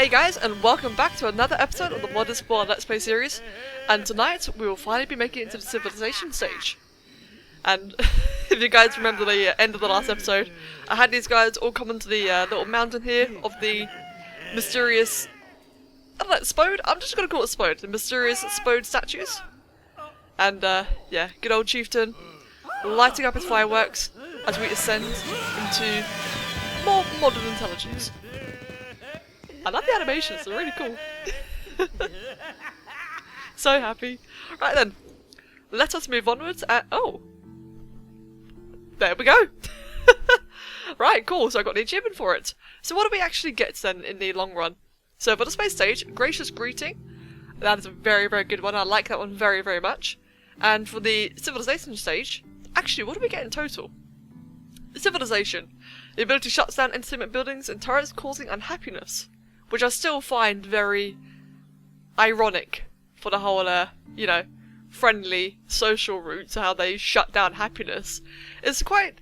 Hey guys, and welcome back to another episode of the Modern Spore Let's Play series. And tonight we will finally be making it into the civilization stage. And if you guys remember the end of the last episode, I had these guys all come onto the little mountain here of the mysterious, I don't know, Spode? I'm just gonna call it Spode. The mysterious Spode statues. And yeah, good old chieftain lighting up his fireworks as we ascend into more modern intelligence. I love the animations, they're really cool. So happy. Right then, let us move onwards and oh! There we go! Right, cool, so I got the achievement for it. So what do we actually get then in the long run? So for the space stage, Gracious Greeting. That is a very, very good one, I like that one very, very much. And for the civilization stage, actually what do we get in total? Civilization. The ability shuts down entertainment buildings and turrets causing unhappiness. Which I still find very ironic for the whole, you know, friendly social route to how they shut down happiness. It's quite...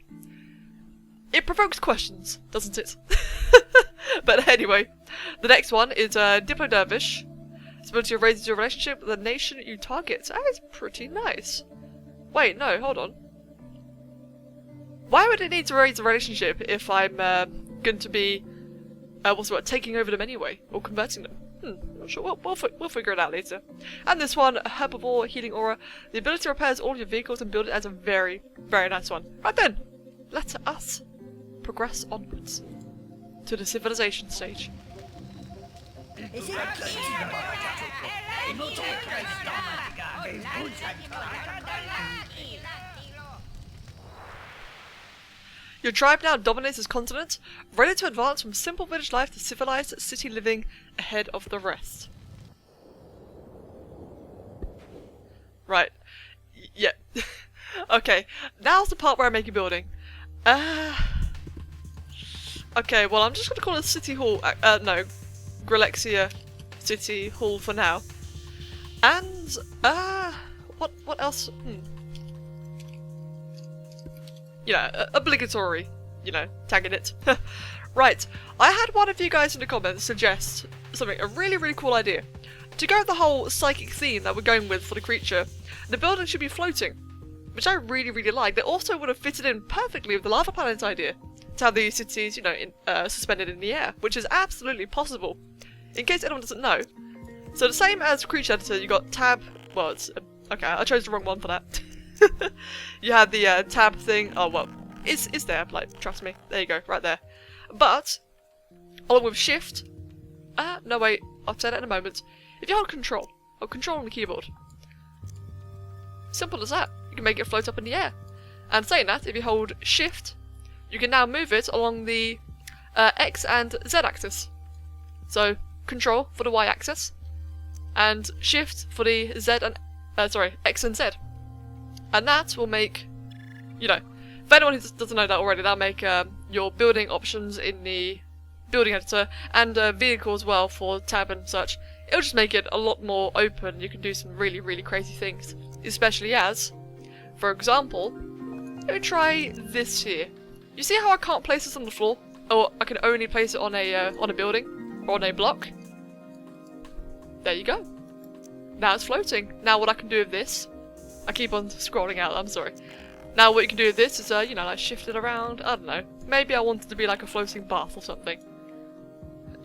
it provokes questions, doesn't it? But anyway, the next one is Diplo Dervish. Its ability to raise your relationship with the nation you target. That is pretty nice. Wait, no, hold on. Why would it need to raise a relationship if I'm going to be... what's the word? Taking over them anyway, or converting them. Not sure. We'll figure it out later. And this one, Herbivore Healing Aura. The ability to repair all your vehicles and build it as a very, very nice one. Right then, let us progress onwards to the civilization stage. Your tribe now dominates this continent, ready to advance from simple village life to civilized city living ahead of the rest. Right. Yeah. Okay, now's the part where I make a building. Okay, well I'm just gonna call it City Hall, no, Grillexia City Hall for now. And, what else? You know, obligatory, you know, tagging it. Right, I had one of you guys in the comments suggest something, a really, really cool idea. To go with the whole psychic theme that we're going with for the creature, the building should be floating, which I really, really like. It also would have fitted in perfectly with the lava planet idea, to have the cities, you know, suspended in the air, which is absolutely possible, in case anyone doesn't know. So the same as creature editor, you got tab, well, it's, okay, I chose the wrong one for that. You had the tab thing. Oh well, it's there. Like, trust me. There you go, right there. But along with shift. No wait. I'll say that in a moment. If you hold control, or control on the keyboard, simple as that. You can make it float up in the air. And saying that, if you hold shift, you can now move it along the X and Z axis. So control for the Y axis, and shift for the Z and X and Z. And that will make, you know, for anyone who doesn't know that already, that'll make your building options in the building editor and vehicle as well for tab and such. It'll just make it a lot more open. You can do some really, really crazy things. Especially as, for example, let me try this here. You see how I can't place this on the floor? Or I can only place it on a building or on a block? There you go. Now it's floating. Now what I can do with this, I keep on scrolling out, I'm sorry. Now what you can do with this is, you know, like shift it around, I don't know. Maybe I want it to be like a floating bath or something.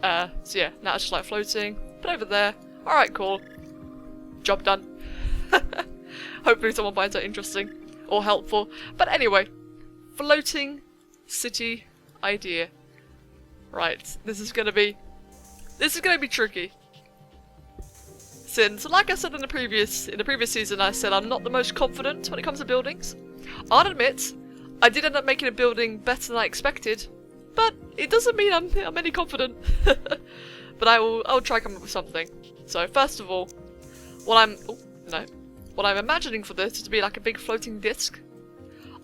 So yeah, now it's just like floating. Put over there. Alright, cool. Job done. Hopefully someone finds that interesting or helpful. But anyway, floating city idea. Right, this is gonna be tricky. Since, like I said in the previous season, I said I'm not the most confident when it comes to buildings. I'll admit, I did end up making a building better than I expected, but it doesn't mean I'm any confident. But I'll try come up with something. So first of all, what I'm imagining for this is to be like a big floating disc.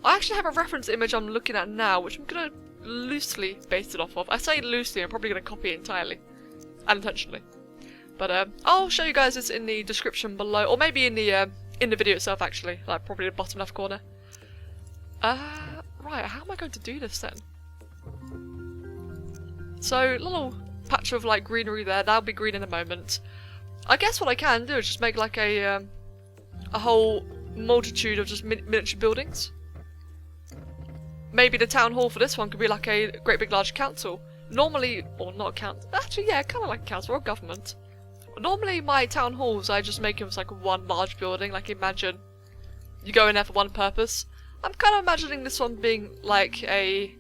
I actually have a reference image I'm looking at now, which I'm gonna loosely base it off of. I say loosely, I'm probably gonna copy it entirely, unintentionally. But I'll show you guys this in the description below, or maybe in the video itself actually, like probably the bottom left corner. Right, how am I going to do this then? So, little patch of like greenery there. That'll be green in a moment. I guess what I can do is just make like a whole multitude of just miniature buildings. Maybe the town hall for this one could be like a great big large council. Normally, or not a council, actually yeah, kind of like a council or a government. Normally my town halls I just make them as like one large building, like imagine you go in there for one purpose. I'm kind of imagining this one being like a,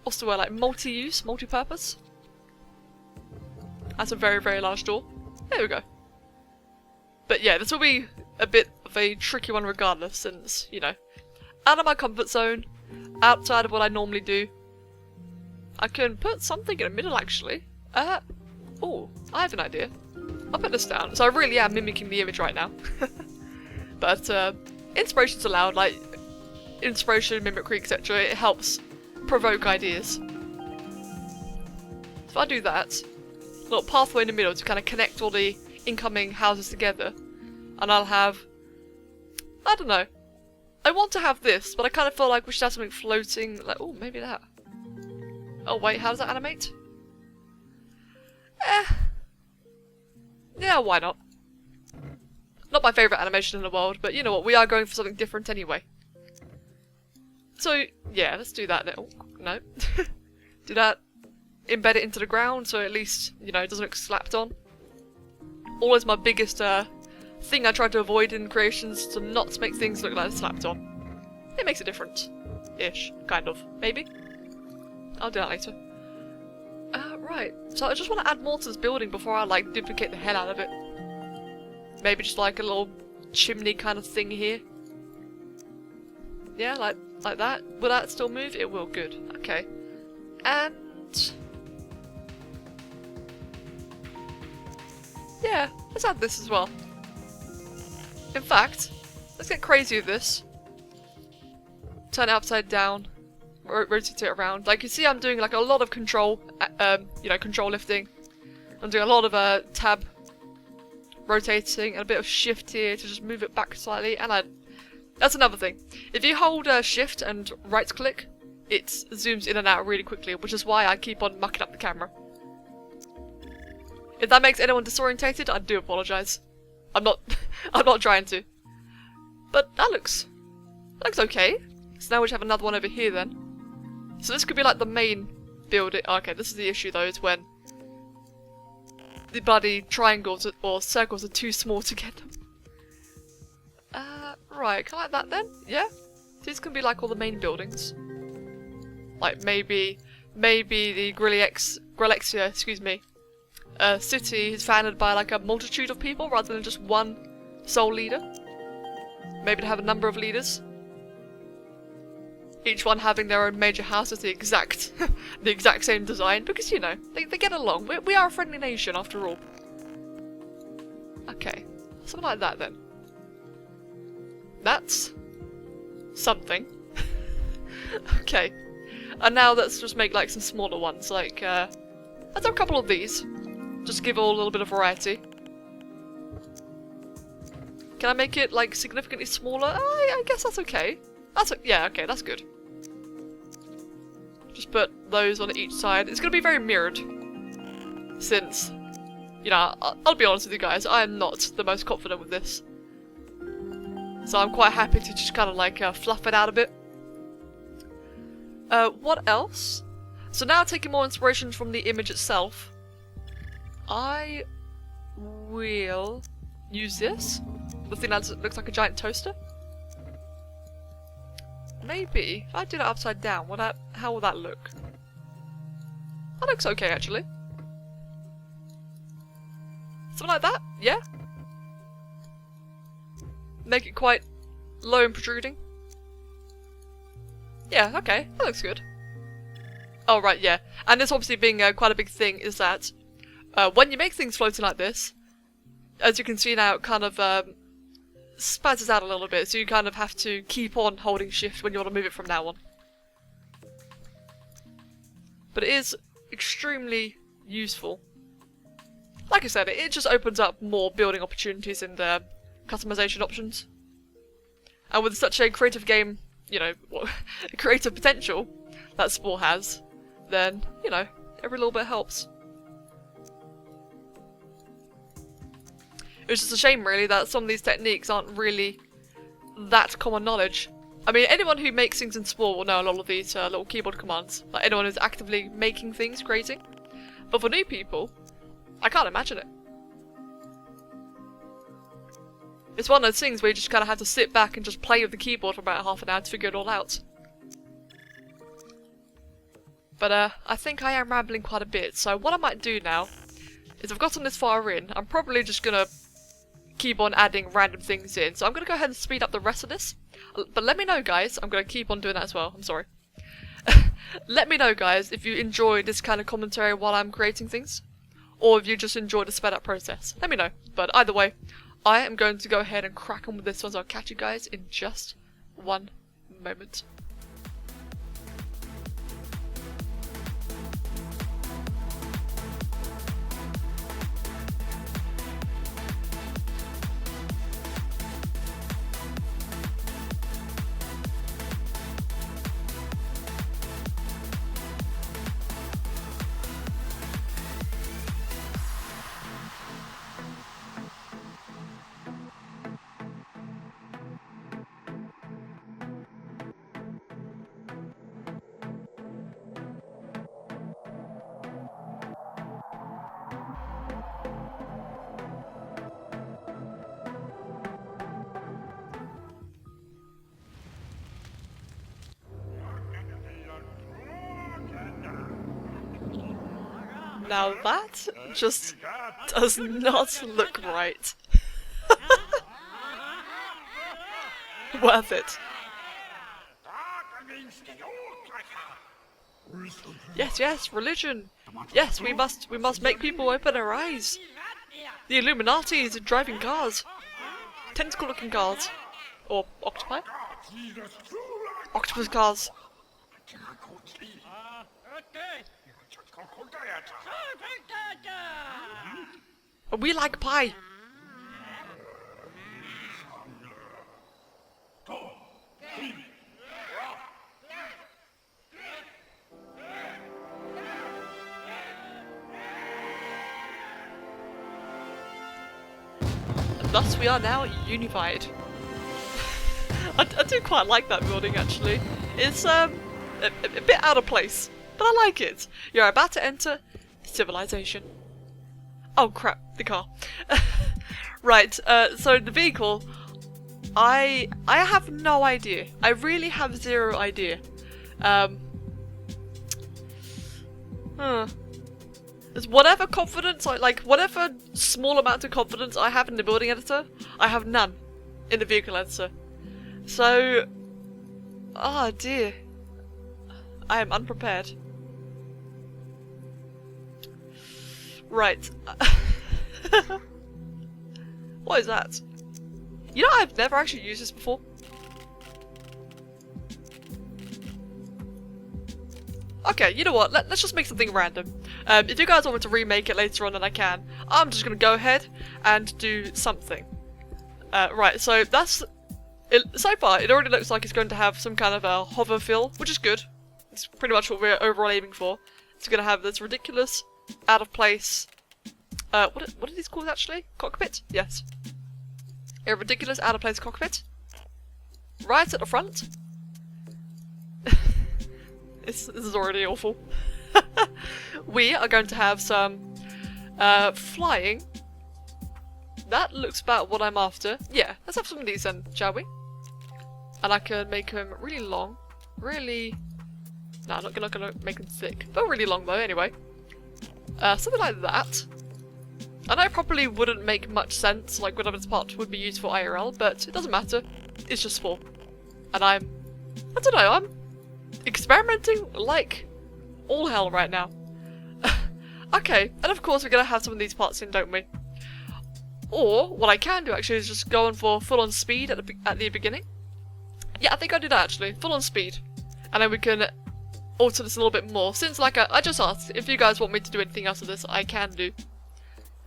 what's the word, like multi-use, multi-purpose. That's a very, very large door. There we go. But yeah, this will be a bit of a tricky one regardless, since, you know, out of my comfort zone, outside of what I normally do. I can put something in the middle actually. Oh, I have an idea. I'll put this down. So I really am mimicking the image right now. But inspiration's allowed, like inspiration, mimicry, etc. It helps provoke ideas. If I do that, a little pathway in the middle to kind of connect all the incoming houses together, and I'll have, I don't know, I want to have this, but I kind of feel like we should have something floating, like, oh, maybe that. Oh wait, how does that animate? Yeah, why not? Not my favourite animation in the world, but you know what, we are going for something different anyway. So, yeah, let's do that now. Oh, no. Do that, embed it into the ground, so at least, you know, it doesn't look slapped on. Always my biggest thing I try to avoid in creations, to not make things look like they're slapped on. It makes a difference. Ish. Kind of. Maybe. I'll do that later. Right. So I just want to add more to this building before I, like, duplicate the hell out of it. Maybe just, like, a little chimney kind of thing here. Yeah, like that. Will that still move? It will. Good. Okay. And... yeah, let's add this as well. In fact, let's get crazy with this. Turn it upside down. Rotate it around. Like you see, I'm doing like a lot of control, you know, control lifting. I'm doing a lot of tab rotating and a bit of shift here to just move it back slightly. And that's another thing. If you hold shift and right click, it zooms in and out really quickly, which is why I keep on mucking up the camera. If that makes anyone disorientated, I do apologise. I'm not trying to. But that looks okay. So now we just have another one over here then. So this could be like the main building. Okay, this is the issue though, is when the bloody triangles or circles are too small to get them. Right, can I like that then? Yeah? These can be like all the main buildings. Like maybe the Grillexia, excuse me, city is founded by like a multitude of people rather than just one sole leader. Maybe to have a number of leaders. Each one having their own major house with the exact same design, because you know, they get along. We are a friendly nation after all. Okay, something like that then. That's something. Okay, and now let's just make like some smaller ones. Like let's have a couple of these, just to give all a little bit of variety. Can I make it like significantly smaller? I guess that's okay. Yeah, okay, that's good. Just put those on each side. It's going to be very mirrored, since, you know, I'll be honest with you guys, I am not the most confident with this. So I'm quite happy to just kind of like fluff it out a bit. What else? So now taking more inspiration from the image itself, I will use this. The thing that looks like a giant toaster. Maybe if I did it upside down, how will that look? That looks okay actually. Something like that, yeah. Make it quite low and protruding. Yeah, okay, that looks good. Oh right, yeah. And this obviously being quite a big thing is that when you make things floating like this, as you can see now, it kind of spazzes out a little bit, so you kind of have to keep on holding shift when you want to move it from now on. But it is extremely useful. Like I said, it just opens up more building opportunities and customization options. And with such a creative game, you know, creative potential that Spore has, then, you know, Every little bit helps. It's just a shame, really, that some of these techniques aren't really that common knowledge. I mean, anyone who makes things in Spore will know a lot of these little keyboard commands. Like, anyone who's actively making things, creating. But for new people, I can't imagine it. It's one of those things where you just kind of have to sit back and just play with the keyboard for about half an hour to figure it all out. But I think I am rambling quite a bit, so what I might do now is I've gotten this far in, I'm probably just gonna keep on adding random things in. So I'm gonna go ahead and speed up the rest of this. But let me know, guys, I'm gonna keep on doing that as well, I'm sorry. Let me know, guys, if you enjoy this kind of commentary while I'm creating things, or if you just enjoy the sped up process. Let me know. But either way, I am going to go ahead and crack on with this one, so I'll catch you guys in just one moment. Now that just does not look right. Worth it. Yes, yes, religion. Yes, we must make people open their eyes. The Illuminati is driving cars. Tentacle-looking cars. Or octopi? Octopus cars. We like pie. And thus we are now unified. I do quite like that building, actually. It's a bit out of place, but I like it. You're about to enter civilization. Oh crap, the car. Right, so the vehicle, I have no idea. I really have zero idea. There's whatever confidence, like whatever small amount of confidence I have in the building editor, I have none in the vehicle editor. So, oh dear, I am unprepared. Right. What is that? You know, I've never actually used this before. Okay, you know what? Let's just make something random. If you guys want me to remake it later on, then I can. I'm just gonna go ahead and do something. Right, so that's... so far, it already looks like it's going to have some kind of a hover feel, which is good. It's pretty much what we're overall aiming for. It's gonna have this ridiculous, out of place... what are these called actually? Cockpit? Yes. A ridiculous out of place cockpit. Right at the front. This is already awful. We are going to have some flying. That looks about what I'm after. Yeah, let's have some of these then, shall we? And I can make them really long. Really... No, I'm not gonna make them thick. But really long though, anyway. Something like that. I know it probably wouldn't make much sense, like whatever this part would be used for IRL, but it doesn't matter. It's just Spore. And I don't know, I'm experimenting like all hell right now. Okay, and of course we're gonna have some of these parts in, don't we? Or, what I can do actually is just go on for full-on speed at the beginning. Yeah, I think I'll do that actually, full-on speed. And then we can alter this a little bit more, since like I just asked, if you guys want me to do anything else with this, I can do.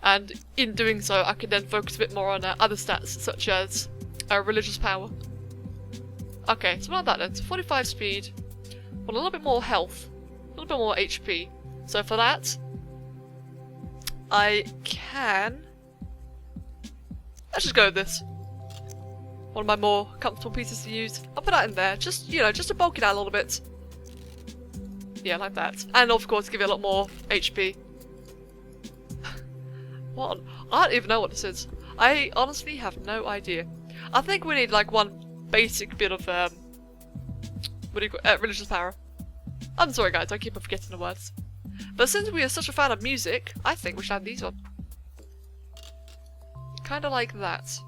And in doing so, I can then focus a bit more on other stats, such as religious power. Okay, so like that then. So 45 speed, want a little bit more health, a little bit more HP. So for that, I can... let's just go with this. One of my more comfortable pieces to use. I'll put that in there, just, you know, just to bulk it out a little bit. Yeah, like that. And of course, give it a lot more HP. What? I don't even know what this is. I honestly have no idea. I think we need like one basic bit of, what do you call religious power. I'm sorry guys, I keep on forgetting the words. But since we are such a fan of music, I think we should add these on. Kinda like that.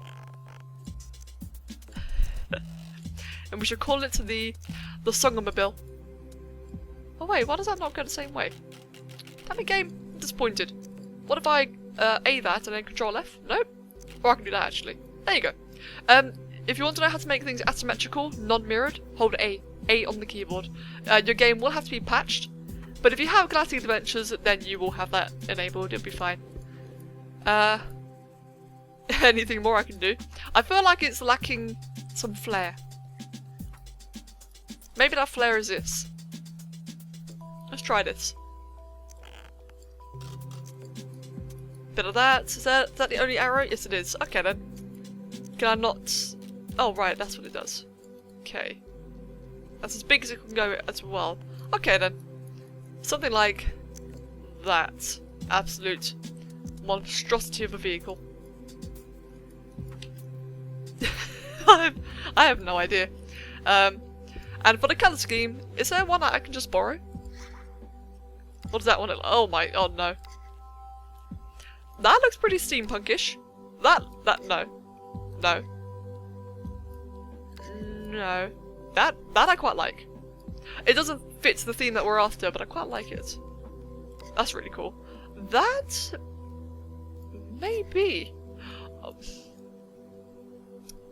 And we should call it the Songomobile. Oh wait, why does that not go the same way? Damn it, game, I'm disappointed. What if I A that and then Control F? Nope. Or I can do that actually. There you go. If you want to know how to make things asymmetrical, non-mirrored, hold A on the keyboard. Your game will have to be patched, but if you have Galactic Adventures, then you will have that enabled, it'll be fine. Anything more I can do? I feel like it's lacking some flair. Maybe that flair is this. Let's try this. Bit of that. Is that the only arrow? Yes it is. Okay then. Can I not... oh right, that's what it does. Okay. That's as big as it can go as well. Okay then. Something like that. Absolute monstrosity of a vehicle. I have no idea. And for the colour scheme, is there one that I can just borrow? What does that one look like? Oh my, oh no. That looks pretty steampunkish. That, no. No. No. That I quite like. It doesn't fit the theme that we're after, but I quite like it. That's really cool. That... maybe. Oh.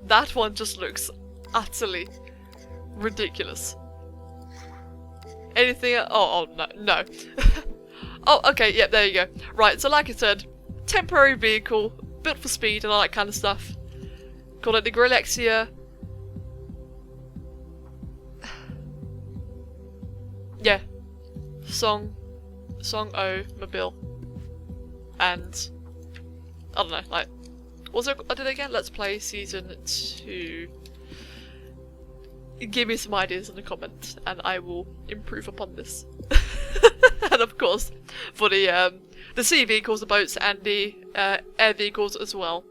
That one just looks utterly ridiculous. Anything else? Oh no, no. Oh, okay, yeah, there you go. Right, so like I said, temporary vehicle, built for speed and all that kind of stuff. Called it the Grillexia. Yeah. Songomobile. And I don't know, like, what I did again? Let's Play Season 2. Give me some ideas in the comments, and I will improve upon this. And of course, for the sea vehicles, the boats, and the air vehicles as well.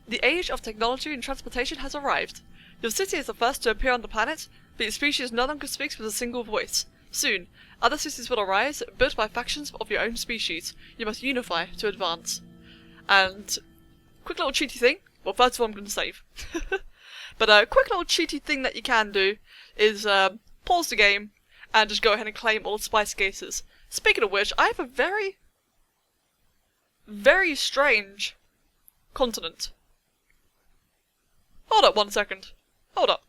The age of technology and transportation has arrived. Your city is the first to appear on the planet, but your species no longer speaks with a single voice. Soon, other cities will arise, built by factions of your own species. You must unify to advance. And, quick little cheaty thing. Well, first of all, I'm going to save. But a quick little cheaty thing that you can do is pause the game and just go ahead and claim all the spice cases. Speaking of which, I have a very, very strange continent. Hold up 1 second. Hold up.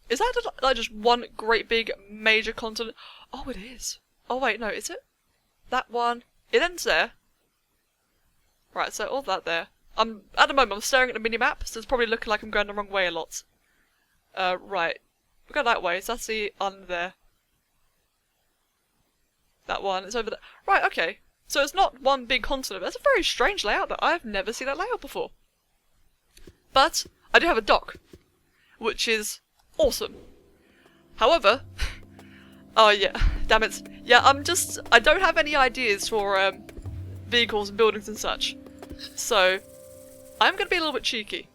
Is that like just one great big major continent? Oh, it is. Oh wait, no, is it? That one. It ends there. Right, so all that there. At the moment I'm staring at the mini-map, so it's probably looking like I'm going the wrong way a lot. Right. We'll go that way, so that's the under there. That one, it's over there. Right, okay. So it's not one big continent, but it's a very strange layout that I've never seen that layout before. But I do have a dock, which is awesome. However, oh yeah, damn it. Yeah, I don't have any ideas for vehicles and buildings and such. So, I'm going to be a little bit cheeky.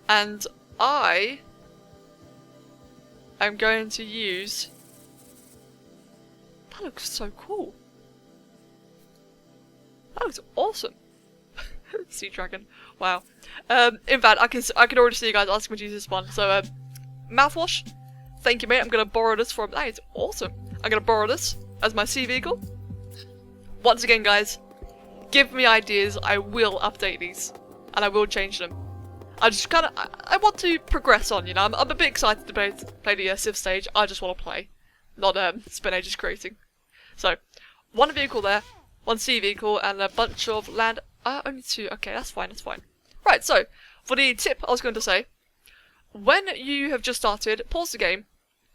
And I am going to use... That looks so cool. That looks awesome. Sea Dragon. Wow. In fact, I can already see you guys asking me to use this one. So, mouthwash. Thank you, mate. I'm going to borrow this from... That is awesome. I'm going to borrow this as my sea vehicle. Once again, guys, give me ideas. I will update these. and I will change them. I just kind of, I want to progress on, you know. I'm a bit excited to play the Civ stage. I just want to play, not spend ages creating. So, one vehicle there, one sea vehicle, and a bunch of land. Only 2. Okay, that's fine. That's fine. Right. So, for the tip, I was going to say, when you have just started, pause the game.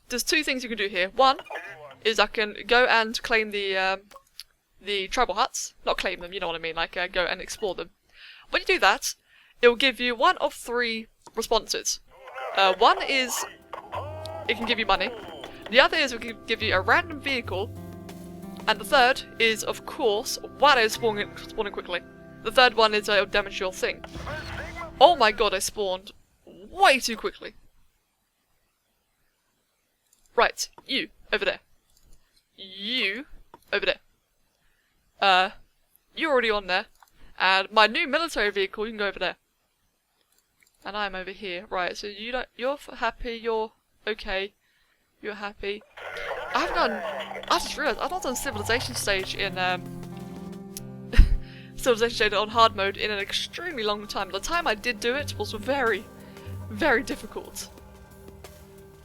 There's 2 things you can do here. One is I can go and claim the tribal huts. Not claim them, you know what I mean. Like go and explore them. When you do that, it will give you 1 of 3 responses. One is it can give you money. The other is it can give you a random vehicle. And the third is, of course, while it's spawning quickly. The third one is it'll damage your thing. Oh my god, I spawned way too quickly. Right, you, over there. You, over there. You're already on there. And my new military vehicle, you can go over there. And I'm over here. Right, so you're happy, you're okay, you're happy. I just realised, I've not done Civilization stage in, Civilization stage on hard mode in an extremely long time. The time I did do it was very, very difficult.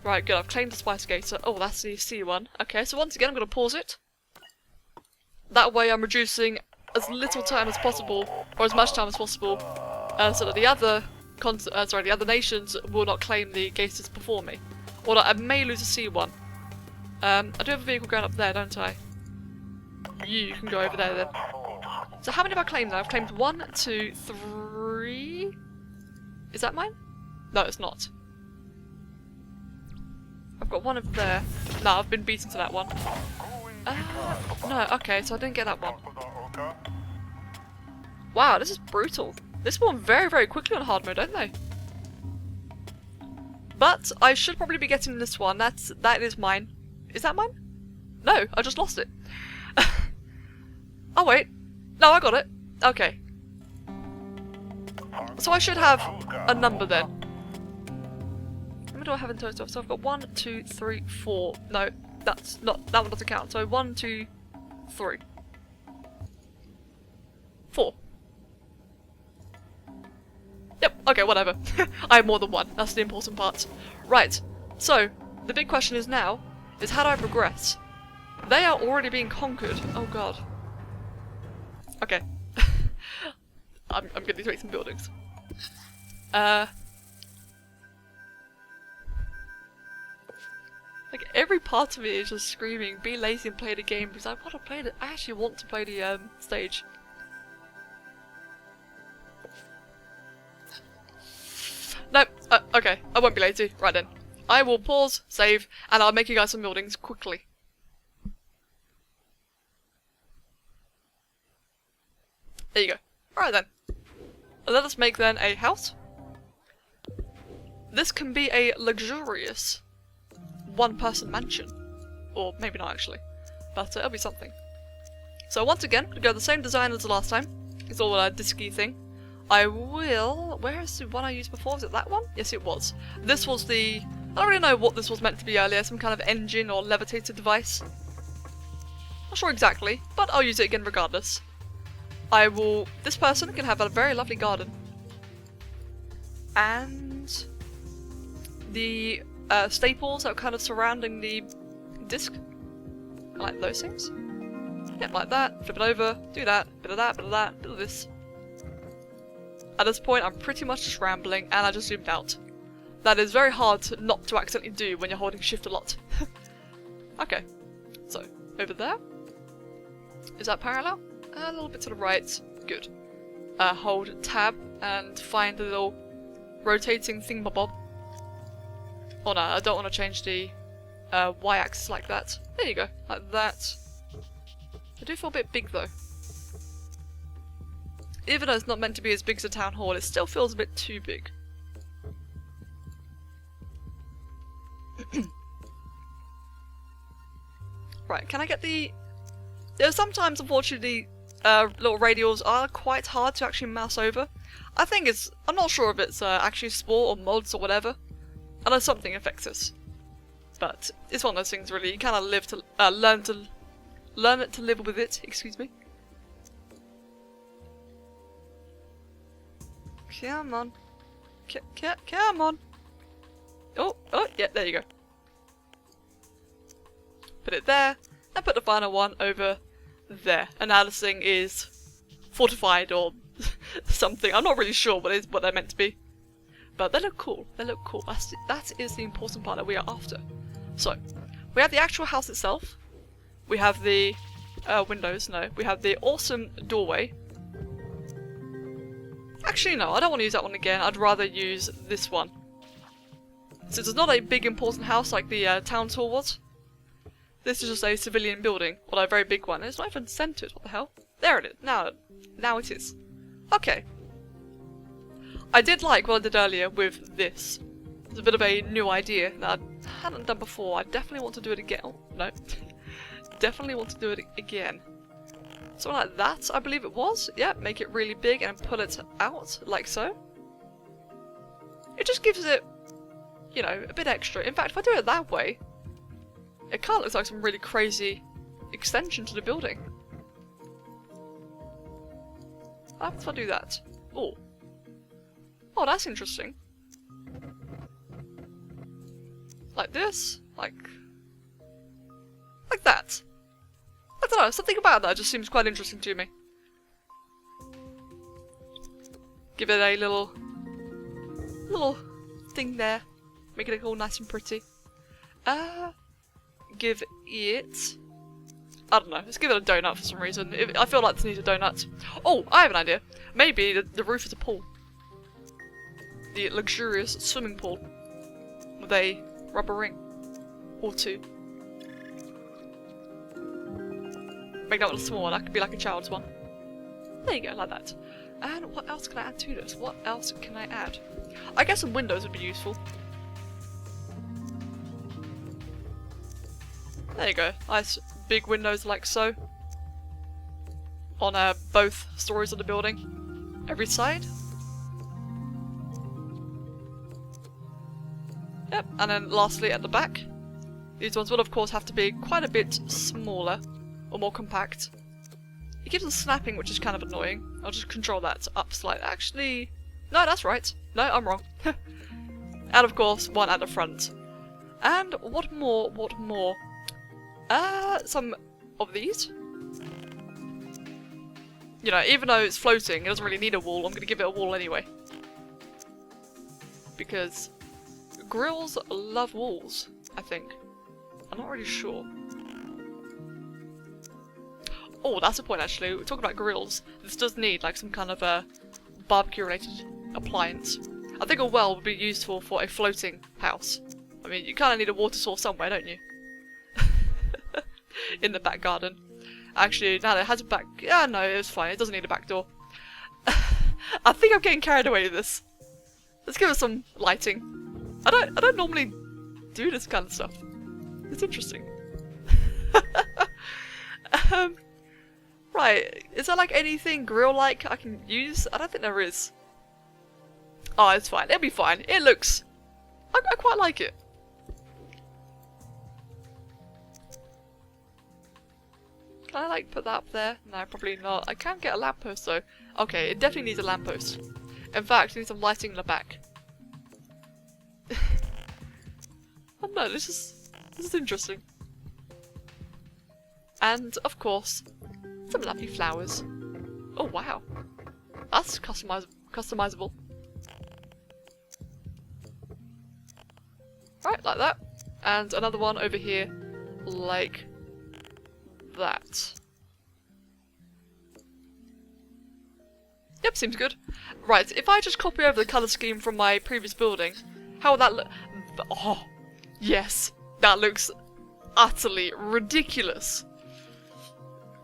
Right, good, I've claimed the Spice Gator. Oh, that's the C one. Okay, so once again I'm going to pause it. That way I'm reducing as little time as possible, or as much time as possible, so that the other nations will not claim the Gators before me. Or I may lose a C1. I do have a vehicle going up there, don't I? You can go over there then. So how many have I claimed now? I've claimed 1, 2, 3... Is that mine? No, it's not. I've got 1 over there. No, I've been beaten to that one. No, okay, so I didn't get that one. Wow, this is brutal. They spawn very, very quickly on hard mode, don't they? But I should probably be getting this one. That is mine. Is that mine? No, I just lost it. Oh wait. No, I got it. Okay. So I should have a number then. How many do I have in total? So I've got 1, 2, 3, 4. No, that's not. That one doesn't count. So 1, 2, 3, 4. Yep, okay, whatever. I have more than 1, that's the important part. Right, so, the big question is now, is how do I progress? They are already being conquered. Oh god. Okay. I'm gonna need to make some buildings. Like, every part of me is just screaming, be lazy and play the game, because I want to play I actually want to play the, stage. Nope, okay, I won't be lazy. Right then. I will pause, save, and I'll make you guys some buildings quickly. There you go. Alright then. Let us make then a house. This can be a luxurious 1-person mansion. Or maybe not actually. But it'll be something. So once again, we'll go the same design as the last time. It's all a disky thing. I will... Where is the one I used before? Was it that one? Yes, it was. This was the... I don't really know what this was meant to be earlier. Some kind of engine or levitated device. Not sure exactly, but I'll use it again regardless. I will... This person can have a very lovely garden. And... the staples that are kind of surrounding the disc. Like those things. Yep, like that. Flip it over. Do that. Bit of that, bit of that, bit of this. At this point, I'm pretty much just rambling, and I just zoomed out. That is very hard not to accidentally do when you're holding shift a lot. Okay, so, over there. Is that parallel? A little bit to the right. Good. Hold tab and find the little rotating thingamabob. Oh no, I don't want to change the y-axis like that. There you go, like that. I do feel a bit big though. Even though it's not meant to be as big as a town hall, it still feels a bit too big. Right, can I get the... sometimes, unfortunately, little radials are quite hard to actually mouse over. I think it's... I'm not sure if it's actually Spore or mods or whatever. I know something affects this. But it's one of those things really, you kind of live to... learn it to live with it, excuse me. Come on. Come on. Oh, yeah, there you go. Put it there, and put the final one over there. And now this thing is fortified or something. I'm not really sure what they're meant to be. But they look cool. They look cool. That is the important part that we are after. So, we have the actual house itself. We have the windows, no. We have the awesome doorway. Actually, no, I don't want to use that one again. I'd rather use this one. Since it's not a big important house like the town hall was, this is just a civilian building, although a very big one. It's not even centered, what the hell? There it is, now it is. Okay. I did like what I did earlier with this. It's a bit of a new idea that I hadn't done before. I definitely want to do it again. Oh, no. Definitely want to do it again. Something like that, I believe it was. Yeah, make it really big and pull it out, like so. It just gives it, you know, a bit extra. In fact, if I do it that way, it kind of looks like some really crazy extension to the building. What happens if I do that? Oh. Oh, that's interesting. Like this? Like that. I don't know, something about that just seems quite interesting to me. Give it a little thing there. Make it look all nice and pretty. Give it... I don't know, let's give it a donut for some reason. I feel like this needs a donut. Oh, I have an idea. Maybe the roof is a pool. The luxurious swimming pool. With a rubber ring. Or two. Make that one smaller, that could be like a child's one. There you go, like that. And what else can I add to this? What else can I add? I guess some windows would be useful. There you go, nice big windows like so. On both stories of the building. Every side. Yep, and then lastly at the back. These ones will of course have to be quite a bit smaller. Or more compact. It keeps on snapping, which is kind of annoying. I'll just control that up slightly. Actually, no, that's right. No, I'm wrong. And of course, one at the front. And what more? What more? Some of these. You know, even though it's floating, it doesn't really need a wall. I'm going to give it a wall anyway. Because grills love walls, I think. I'm not really sure. Oh, that's a point actually. We're talking about grills. This does need like some kind of a barbecue-related appliance. I think a well would be useful for a floating house. I mean, you kind of need a water source somewhere, don't you? In the back garden. Actually, now that it has a back... Yeah, no, it's fine. It doesn't need a back door. I think I'm getting carried away with this. Let's give it some lighting. I don't normally do this kind of stuff. It's interesting. Right, is there like anything grill-like I can use? I don't think there is. Oh, it's fine. It'll be fine. It looks... I quite like it. Can I like put that up there? No, probably not. I can get a lamppost though. Okay, it definitely needs a lamppost. In fact, it needs some lighting in the back. I don't know, this is interesting. And, of course, some lovely flowers. Oh wow, that's customizable. Right, like that. And another one over here, like that. Yep, seems good. Right, if I just copy over the colour scheme from my previous building, how would that look? Oh, yes, that looks utterly ridiculous.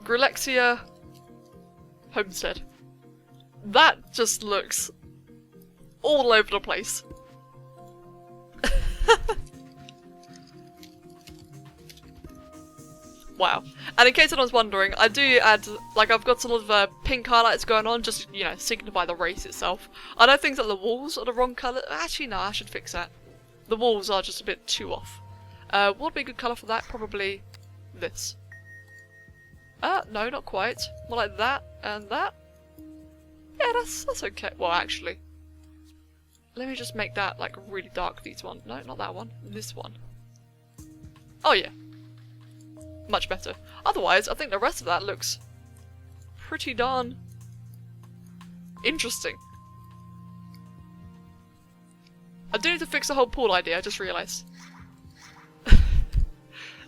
Grillexia Homestead. That just looks all over the place. Wow. And in case anyone's wondering, I do add, like, I've got some of pink highlights going on, just, you know, signify the race itself. I know things like the walls are the wrong colour. Actually, no, I should fix that. The walls are just a bit too off. What would be a good colour for that? Probably this. No, not quite. More like that and that. Yeah, that's okay. Well, actually, let me just make that like really dark, these one. No, not that one. This one. Oh yeah. Much better. Otherwise, I think the rest of that looks pretty darn interesting. I do need to fix the whole pool idea, I just realised.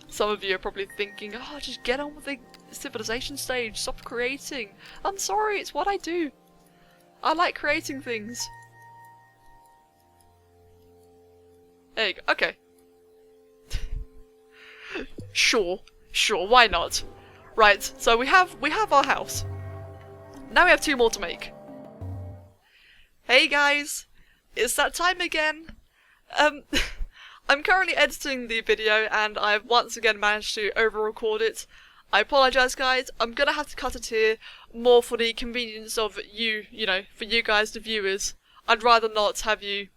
Some of you are probably thinking, oh, just get on with the civilization stage, stop creating. I'm sorry, it's what I do. I like creating things. There you go, okay. Sure, why not? Right, so we have our house. Now we have 2 more to make. Hey guys, it's that time again. I'm currently editing the video and I've once again managed to over-record it. I apologise guys, I'm gonna have to cut it here, more for the convenience of you know, for you guys, the viewers. I'd rather not have you,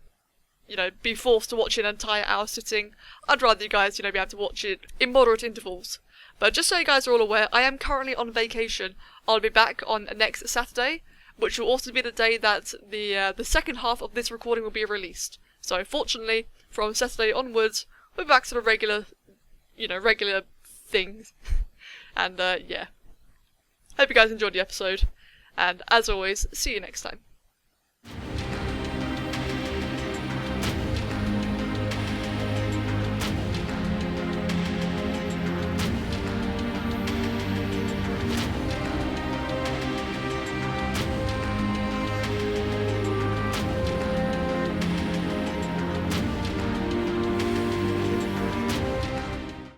you know, be forced to watch an entire hour sitting. I'd rather you guys, you know, be able to watch it in moderate intervals. But just so you guys are all aware, I am currently on vacation. I'll be back on next Saturday, which will also be the day that the second half of this recording will be released. So fortunately, from Saturday onwards, we're back to the regular, you know, regular things. And yeah. Hope you guys enjoyed the episode. And as always, see you next time.